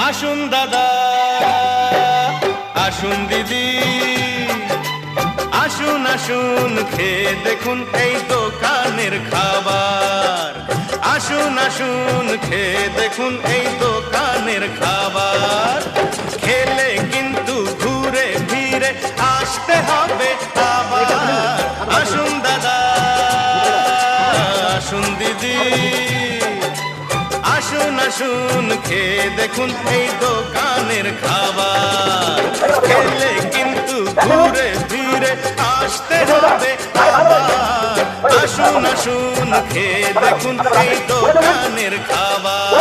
আসুন দাদা, আসুন দিদি, আসুন আসুন খেয়ে দেখুন এই দোকানের খাবার। আসুন আসুন খেয়ে দেখুন এই দোকানের খাবার। খেলে কিন্তু ঘুরে ফিরে আসতে হবে আবার। আসুন দাদা, আসুন দিদি, আসুন আসুন খেয়ে দেখুন এই দোকানের খাবার। খেলে কিন্তু ঘুরে ফিরে আসতে হবে আবার। আসুন আসুন খেয়ে দেখুন এই দোকানের খাবার।